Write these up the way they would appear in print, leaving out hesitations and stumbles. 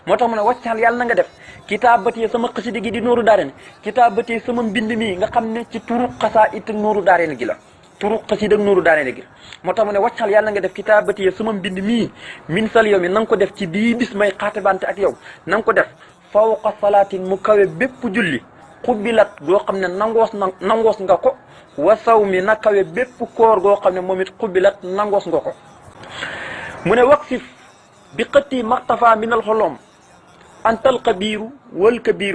moo tax mu ne wàccal yàlla na nga def kitaabati sama xasida gi di nooru daareen kitaabati sama mbind mi nga xam ne ci turu xasaa it nooru daareen gi la turu xasida ak nooru daareen gi moo tax mu ne wàccal yàlla na nga def kitaabati sama mbind mii min sal yow mi na nga ko def ci bii bis may xaatibante ak yow na nga ko def fawqa salaatin mu kawe bépp julli xubbilat goo xam ne nangoos nga ko wa saw mi na kawe bépp koor goo xam ne moom it xubbilat nangoos nga ko mu ne waqsif bi xëtti maxtafa minal xolom antal kabiiru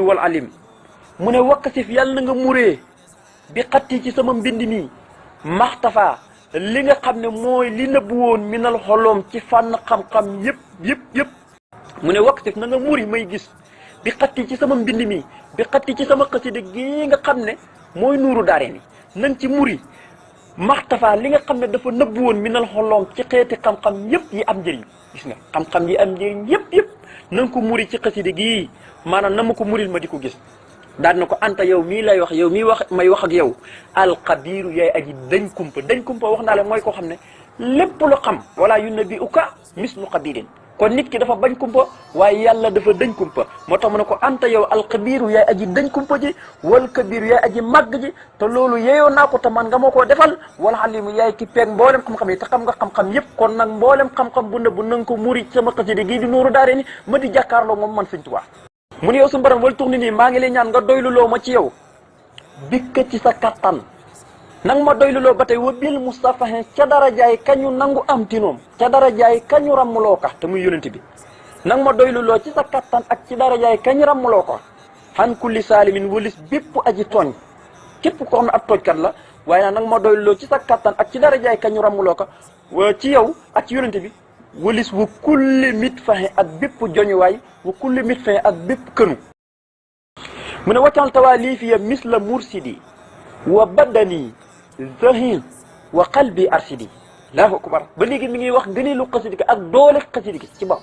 wal alim mu ne waqsif yàlla na nga muree bi xëtti ci sama mbind mi maxtafa li nga xam ne mooy li nëbbu woon minal xolom ci fànn xam-xam yëpp mu ne waqsif na nga muri may gis bi xëtti ci sama mbind mi bi xëtti ci sama xasida gi nga xam ne mooy nuuru daareen yi nañ ci muri maxtafa li nga xam ne dafa nëbbu woon minal xolom ci xeeti xam-xam yëpp yi am njëriñ gis nga xam-xam yi am njëriñ yëpp na nga ko muri ci xasida gii maanaam na ma ko muril ma di ko gis daan na ko anta yow mii lay wax yow mii may wax ak yow alxabiiru yaay aji dañ kumpa wax naa la mooy koo xam ne lépp lu xam wala yunabbi'uka mislu xabiirin kon nit ki dafa bañ kumpa waaye yàlla dafa dañ kumpa moo tax mu ne ko anta yow alxabiiru yaay aji dañ kumpa ji wal kabiiru yaay aji màgg ji te loolu yeeyoo naa ko te man nga ma koo defal wala alimu yaay ki peeg mboolem xam-xam yi te xam nga xam-xam yëpp kon nag mboolem xam-xam bu nëbbu na nga ko muri sama xasida gii di nuuru daare ni ma di jàkkaarloo moom man Sëñ Tuubaa mu ne yow suñu borom wal tuux ni nii maa ngi lay ñaan nga doyluloo ma ci yow bikka ci sa kattan nang ma doyluloo ba tey wa bil mustafahin ca darajaay kañu nangu am tinoom ca darajaay kañu rammuloo ka te muy yonent bi nang ma doyluloo ci sa kattan ak ci darajaay kañu rammuloo ko xan kulli saalimin walis bépp aji tooñ képp ko xam ne ab toojkat la waaye nag ma doyluloo ci sa kattan ak ci darajaay kañu rammuloo ko ci yow ak ci yonent bi walis wa kulli mit faxe ak bépp joñuwaay wa kulli mit faxe ak bépp kënu mu ne waccal tawaa lii fiya misla mursidi wa baddani zahin wa qalbi arsidi allahu akbar ba léegi mi ngi wax gëneelu xasida gi ak doole xasida gi ci bopp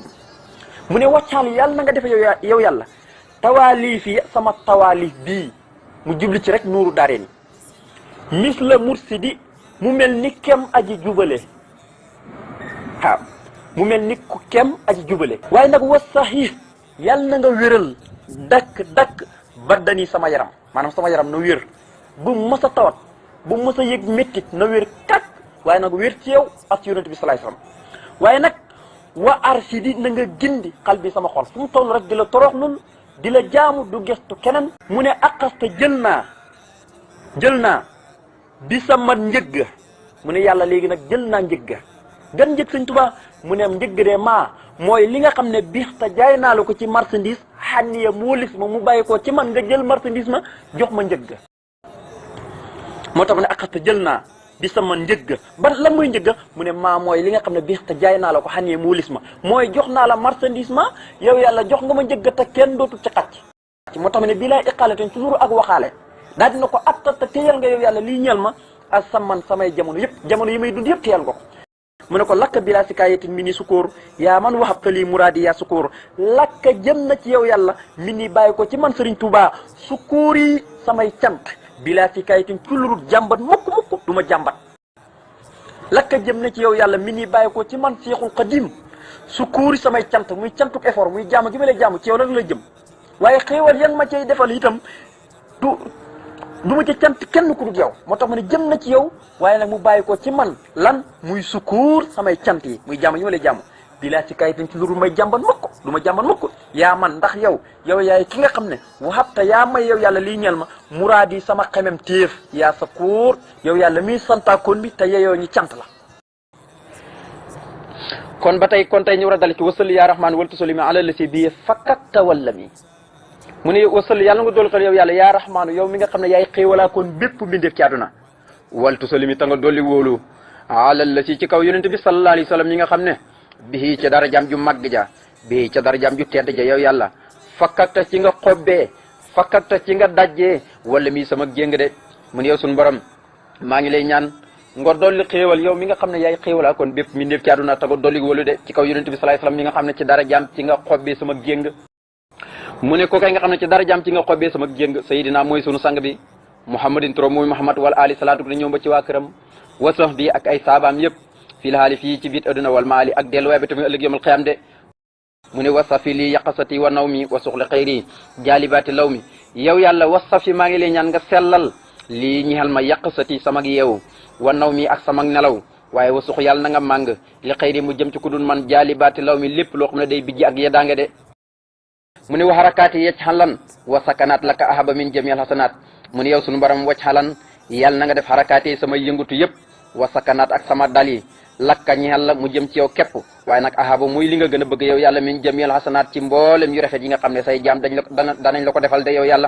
mu ne waccal yàlla na nga defe yow yàlla tawaalif yi sama tawaalif bii mu jubli ci rek nuuru daareen misla mursidi mu mel ni kem aji jubale waaw mu mel ni ku kem aji jubale waaye nag wa sahih yàlla na nga wéral dakk baddani sama yaram maanaam sama yaram na wér bu mës a tawat bu mës a yëg méttit na wér kak waaye nag wér ci yow ak ci yonent bi salaay salaam waaye nag wa arsidi na nga gindi xal bi sama xol fu mu toll rek di la toroxlul di la jaamu du gestu keneen mu ne aqasta jël naa bi sama njëgga mu ne yàlla léegi nag jël naa njëgga gan njëg Sëñ Tuubaa mu ne njëgg de maa mooy li nga xam ne biix ta jaay naa la ko ci marchandise xànniya moolis ma mu bàyyi ko ci man nga jël marchandise ma jox ma njëgga moo tax mu ne aqasta jël naa bi sama njëgga ba lan mooy njëgga mu ne maa mooy li nga xam ne biix ta jaay naa la ko xànniya moolis ma mooy jox naa la marchandise ma yow yàlla jox nga ma njëgga te kenn dootu ci xàcc moo tax mu ne bii laay iqaalaten toujours ak waxaale daal dina ko atta te téyal nga yow yàlla lii ñeel ma ak saman samay jamono yi may dund yëpp téyal nga ko mu ne ko lakka bilaa si kaayetin mi ni sukóor yaa man waxab tali muraadi yaa sukóor lakka jëm na ci yow yàlla mi ni bàyyi ko ci man Sëriñ Tuubaa sukóor yi samay cant bilaa si kaayetin ci lurut jàmbat mukk du ma jàmbat lakka jëm na ci yow yàlla mi ni bàyyi ko ci man Seexul Xadiim sukóor yi samay cant muy cantuk effort muy jàmm gi ma lay jàmm ci yow nag la jëm waaye xéewal yan ma cay defal itam du ma ca cant kenn ku dul yow moo tax ma ne jëm na ci yow waaye nag mu bàyyi ko ci man lan muy sukkuur samay cant yi muy jàmm yi ma lay jàmm bilaa si kayitin ci luru may jàmban mukk du ma jàmban mukk yaa man ndax yow yaay ki nga xam ne waxabta yaa may yow yàlla lii ñeel ma muraadi sama xemem téef yaa sa kuur yow yàlla miy santaakoon bi te yeyoo ñi cant la kon tey ñu war a dal ci wasali yaa rahmaan wal tusalimi ala la si bii fakkatta walla mi mu ne wasal yàlla nga dolli xel yow yàlla yaa rahmaanu yow mi nga xam ne yaay xéewalaa kon bépp mbindeef ci àdduna waltu salimi ta nga dolli wóolu alal la si ci kaw yonent bi sallallahu alayhi wa sallam ñi nga xam ne bii ca dara jam ju màgg ja bii ca dara jam ju tedd ja yow yàlla fakkata ci nga xobbee fakkata ci nga dajjee wala mii sama jéng de mu ne yow suñu borom maa ngi lay ñaan nga dolli xéewal yow mi nga xam ne yaay xéewalaa kon bépp mbindeef ci àdduna ta nga dolli wóolu de ci kaw yonent bi sallallahu alayhi wa sallam ñi nga xam ne ci dara jam ci nga xobbee sama jéng mu ne ko kay nga xam ne ci dara jàmm ci nga xobbee sama jéng sayidina mooy sunu sang bi muhammadin turo muy muhammad wala ali salaatu ne ñëw ba ci waa këram wasax bi ak ay saabaam yëpp fii la xaali fii ci biit adduna wal maali ak delluwaay bi tamit ëllëg yomal xiyam de mu ne wasafi lii yaqasati wa naw mi wa suxli xayri jaalibaati law mi yow yàlla wasafi maa ngi lay ñaan nga sellal lii ñixal ma yaqasati samag yeewu wa naw mi ak samag nelaw waaye wa sux yàlla na nga màng li xayri mu jëm ci ku dun man jaalibaati law mi lépp loo xam ne day bijji ak yeddaange de mu ne wa harakaati yecc xalan wa sakanaat laka ahaba min jamil hasanaat mu ne yow sunu baram wacc xalan yàlla na nga def harakaati sama yëngutu yëpp wa sakanaat ak sama dal yi lakka ñeel la mu jëm ci yow képp waaye nag ahaba muy li nga gën a bëgg yow yàlla min jamil hasanaat ci mboolem yu rafet yi nga xam ne say jaam danañ la ko defal de yow yàlla